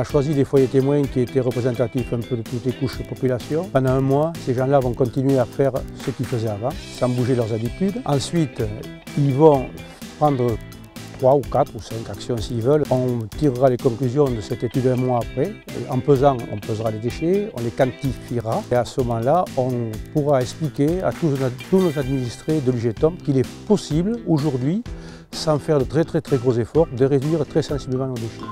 choisi des foyers témoins qui étaient représentatifs un peu de toutes les couches de population. Pendant un mois, ces gens-là vont continuer à faire ce qu'ils faisaient avant, sans bouger leurs habitudes. Ensuite, ils vont prendre 3 ou 4 ou 5 actions s'ils veulent. On tirera les conclusions de cette étude un mois après. En pesant, on pesera les déchets, on les quantifiera. Et à ce moment-là, on pourra expliquer à tous nos administrés de l'UGTOM qu'il est possible aujourd'hui, sans faire de très gros efforts, de réduire très sensiblement nos déchets.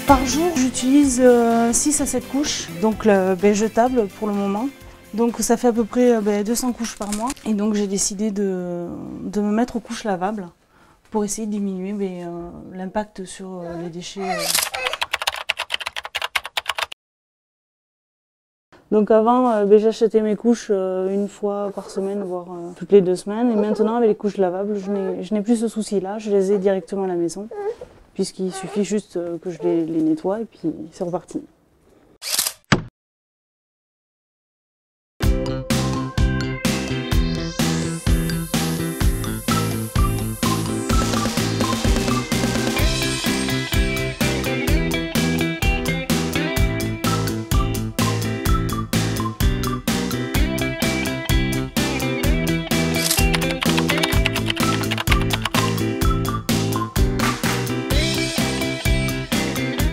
Par jour, j'utilise 6 à 7 couches, donc jetables pour le moment. Donc ça fait à peu près 200 couches par mois. Et donc j'ai décidé de me mettre aux couches lavables pour essayer de diminuer l'impact sur les déchets. Donc avant, j'achetais mes couches une fois par semaine, voire toutes les 2 semaines. Et maintenant, avec les couches lavables, je n'ai plus ce souci-là. Je les ai directement à la maison, puisqu'il suffit juste que je les nettoie et puis c'est reparti.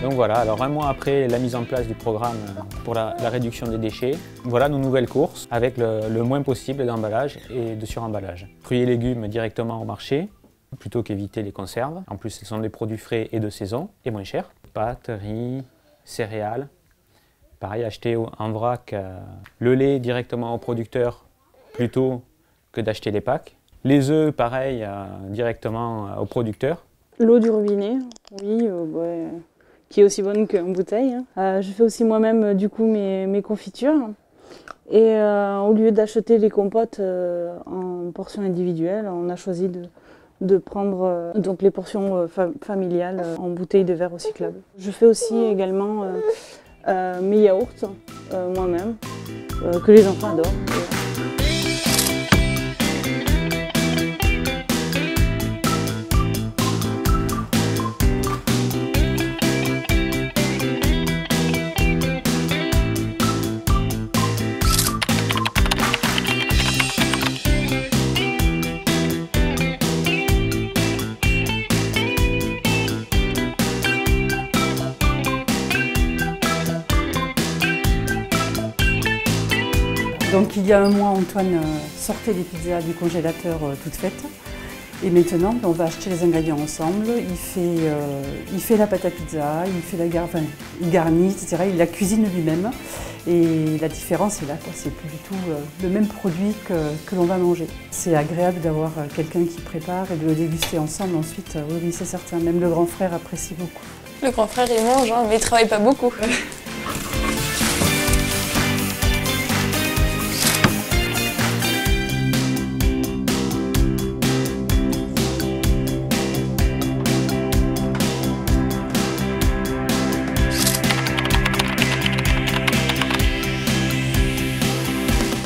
Donc voilà, alors un mois après la mise en place du programme pour la réduction des déchets, voilà nos nouvelles courses avec le moins possible d'emballage et de suremballage. Fruits et légumes directement au marché, plutôt qu'éviter les conserves. En plus, ce sont des produits frais et de saison et moins chers. Pâtes, riz, céréales. Pareil, acheter en vrac le lait directement au producteur plutôt que d'acheter les packs. Les œufs, pareil, directement au producteur. L'eau du robinet, oui, qui est aussi bonne qu'en bouteille. Je fais aussi moi-même du coup mes confitures. Et au lieu d'acheter les compotes en portions individuelles, on a choisi de prendre donc les portions familiales en bouteilles de verre recyclables. Je fais aussi également mes yaourts moi-même, que les enfants adorent. Donc il y a un mois, Antoine sortait les pizzas du congélateur toutes faites. Et maintenant, on va acheter les ingrédients ensemble. Il fait la pâte à pizza, il garnit, etc. Il la cuisine lui-même. Et la différence est là, c'est plus du tout le même produit que l'on va manger. C'est agréable d'avoir quelqu'un qui prépare et de le déguster ensemble ensuite. Oui, c'est certain. Même le grand frère apprécie beaucoup. Le grand frère, il mange, hein, mais il ne travaille pas beaucoup.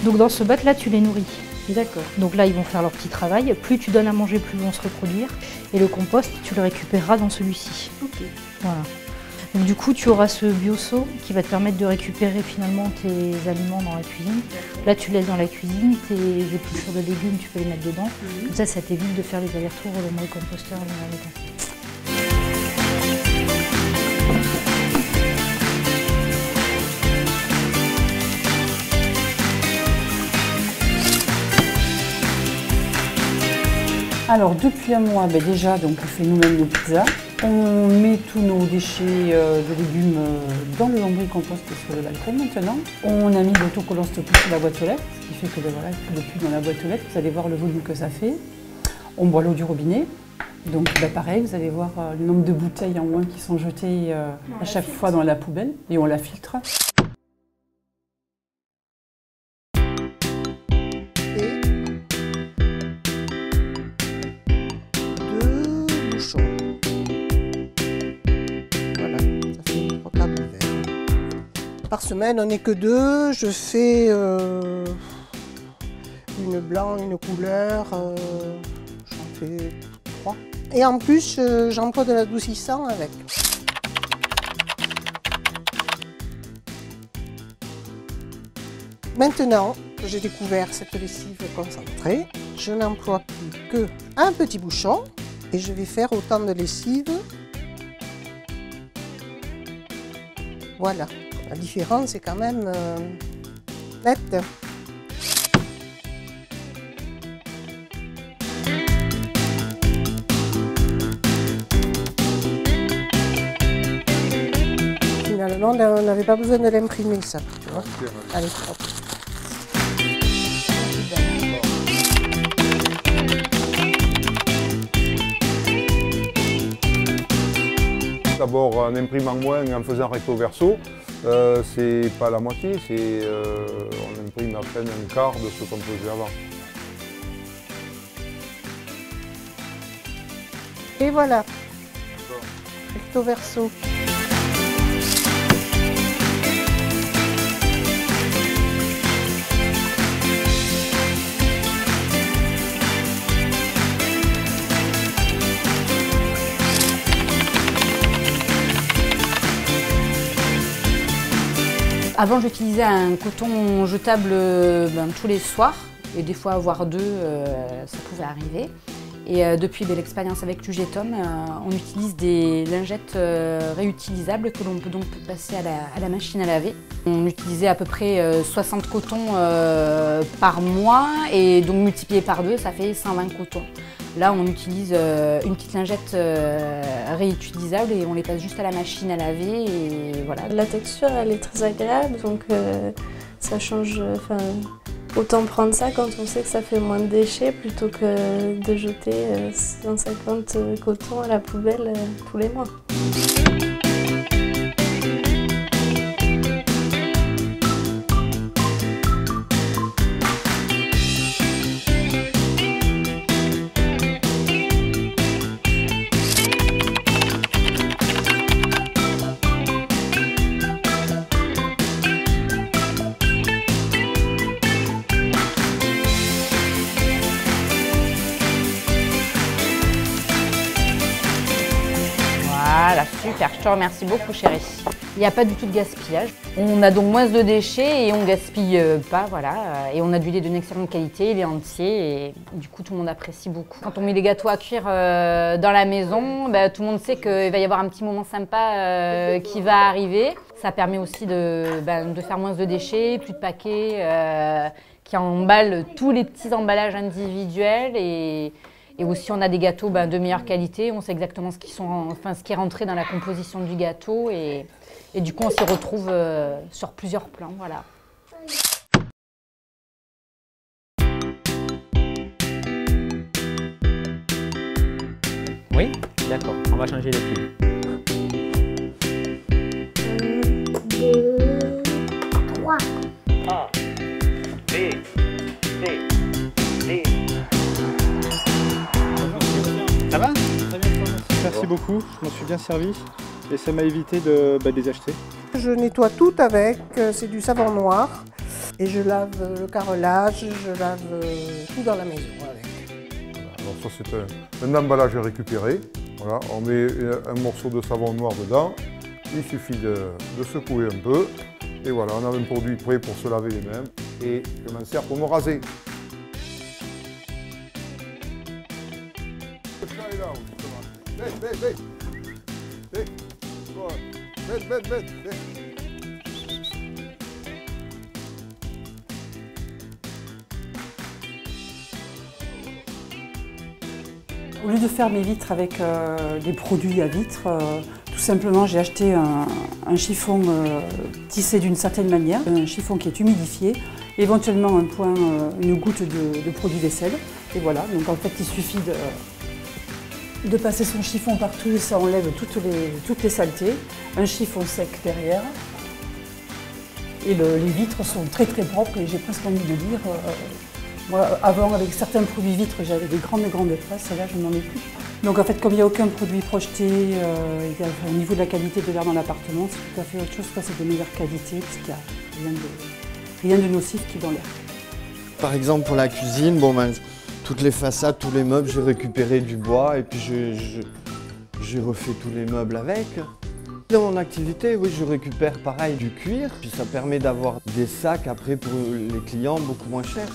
Donc dans ce bac là, tu les nourris. D'accord. Donc là, ils vont faire leur petit travail. Plus tu donnes à manger, plus ils vont se reproduire. Et le compost, tu le récupéreras dans celui-ci. Ok. Voilà. Donc du coup, tu auras ce bioseau qui va te permettre de récupérer finalement tes aliments dans la cuisine. Là, tu laisses dans la cuisine, tes épluchures de légumes, tu peux les mettre dedans. Comme ça t'évite de faire les allers-retours dans le composteur. Alors depuis un mois, déjà donc, on fait nous-mêmes nos pizzas. On met tous nos déchets de légumes dans le lombricompost sur le balcon maintenant. On a mis l'autocollant Stoppie sur la boîte aux lettres, ce qui fait que voilà, depuis dans la boîte aux lettres, vous allez voir le volume que ça fait. On boit l'eau du robinet. Donc pareil, vous allez voir le nombre de bouteilles en moins qui sont jetées à chaque fois dans la poubelle et on la filtre. Et 2 bouchons. Voilà, ça fait 3 quarts de verre. Par semaine, on n'est que 2. Je fais une blanc, une couleur. J'en fais 3. Et en plus, j'emploie de l'adoucissant avec. Maintenant que j'ai découvert cette lessive concentrée, je n'emploie plus qu'un petit bouchon et je vais faire autant de lessive. Voilà, la différence est quand même nette. Finalement, on n'avait pas besoin de l'imprimer, ça, tu vois. Elle est propre. D'abord, en imprimant moins et en faisant recto verso, c'est pas la moitié, on imprime à peine un quart de ce qu'on faisait avant. Et voilà, recto verso. Avant, j'utilisais un coton jetable tous les soirs, et des fois avoir 2, ça pouvait arriver. Et depuis l'expérience avec l'UGETOM, on utilise des lingettes réutilisables que l'on peut donc passer à la machine à laver. On utilisait à peu près 60 cotons par mois, et donc multiplié par 2, ça fait 120 cotons. Là, on utilise une petite lingette réutilisable et on les passe juste à la machine à laver et voilà. La texture, elle est très agréable, donc ça change. Autant prendre ça quand on sait que ça fait moins de déchets plutôt que de jeter 150 cotons à la poubelle tous les mois. Voilà, super, je te remercie beaucoup chérie. Il n'y a pas du tout de gaspillage. On a donc moins de déchets et on gaspille pas, voilà. Et on a du lait d'une excellente qualité, il est entier et du coup tout le monde apprécie beaucoup. Quand on met les gâteaux à cuire dans la maison, tout le monde sait qu'il va y avoir un petit moment sympa qui va arriver. Ça permet aussi de faire moins de déchets, plus de paquets, qui emballent tous les petits emballages individuels et aussi on a des gâteaux de meilleure qualité, on sait exactement ce qui est rentré dans la composition du gâteau et du coup on s'y retrouve sur plusieurs plans, voilà. Oui, d'accord, on va changer les piles. 1, 2, 3. A, B, C, D. Ça va? Très bien, merci beaucoup, je m'en suis bien servi et ça m'a évité de les acheter. Je nettoie tout avec, c'est du savon noir et je lave le carrelage, je lave tout dans la maison avec. Voilà, alors ça c'est un emballage récupéré, voilà, on met un morceau de savon noir dedans, il suffit de secouer un peu et voilà, on a un produit prêt pour se laver les mains et je m'en sers pour me raser. Au lieu de faire mes vitres avec des produits à vitres, tout simplement j'ai acheté un chiffon tissé d'une certaine manière, un chiffon qui est humidifié, éventuellement une goutte de produit vaisselle. Et voilà, donc en fait il suffit de passer son chiffon partout et ça enlève toutes les saletés. Un chiffon sec derrière. Et les vitres sont très très propres et j'ai presque envie de dire, moi avant avec certains produits vitres j'avais des grandes traces, là je n'en ai plus. Donc en fait comme il n'y a aucun produit projeté, au niveau de la qualité de l'air dans l'appartement, c'est tout à fait autre chose, c'est de meilleure qualité puisqu'il n'y a rien de nocif qui est dans l'air. Par exemple pour la cuisine, bon, toutes les façades, tous les meubles, j'ai récupéré du bois et puis j'ai refait tous les meubles avec. Dans mon activité, oui, je récupère pareil du cuir, puis ça permet d'avoir des sacs après pour les clients beaucoup moins chers.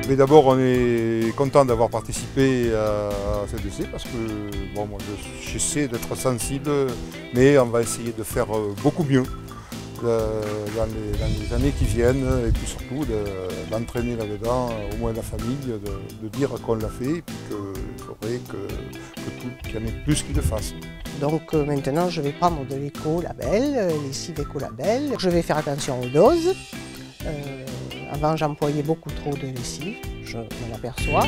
Mais d'abord, on est content d'avoir participé à CDC parce que bon, moi, j'essaie d'être sensible, mais on va essayer de faire beaucoup mieux dans les années qui viennent et puis surtout d'entraîner là-dedans au moins la famille, de dire qu'on l'a fait et puis qu'il faudrait qu'il y en ait plus qui le fassent. Donc maintenant je vais prendre de l'éco-label, lessive éco-label. Je vais faire attention aux doses. Avant j'employais beaucoup trop de lessive, je m'en aperçois.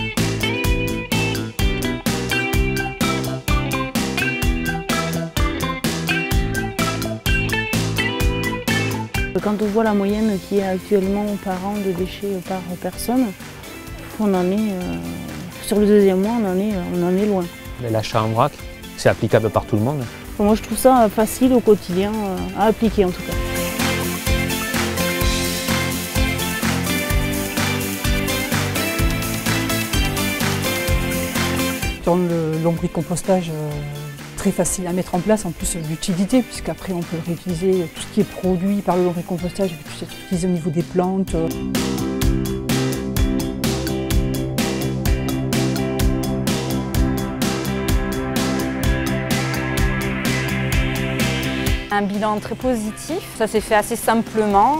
Quand on voit la moyenne qui est actuellement par an de déchets par personne, on en est, sur le deuxième mois, on en est loin. L'achat en vrac, c'est applicable par tout le monde. Moi je trouve ça facile au quotidien à appliquer en tout cas. Dans le lombricompostage, très facile à mettre en place, en plus l'utilité, puisqu'après on peut réutiliser tout ce qui est produit par le lombricompostage, puis c'est utilisé au niveau des plantes. Un bilan très positif, ça s'est fait assez simplement.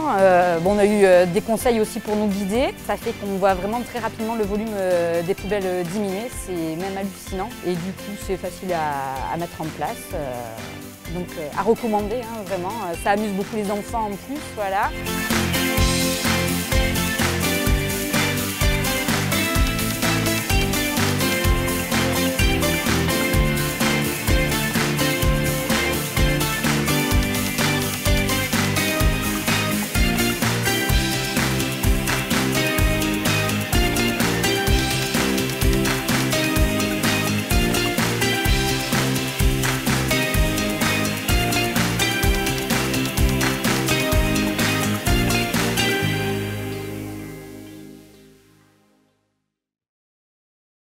On a eu des conseils aussi pour nous guider. Ça fait qu'on voit vraiment très rapidement le volume des poubelles diminuer, c'est même hallucinant. Et du coup c'est facile à mettre en place, donc à recommander vraiment. Ça amuse beaucoup les enfants en plus, voilà.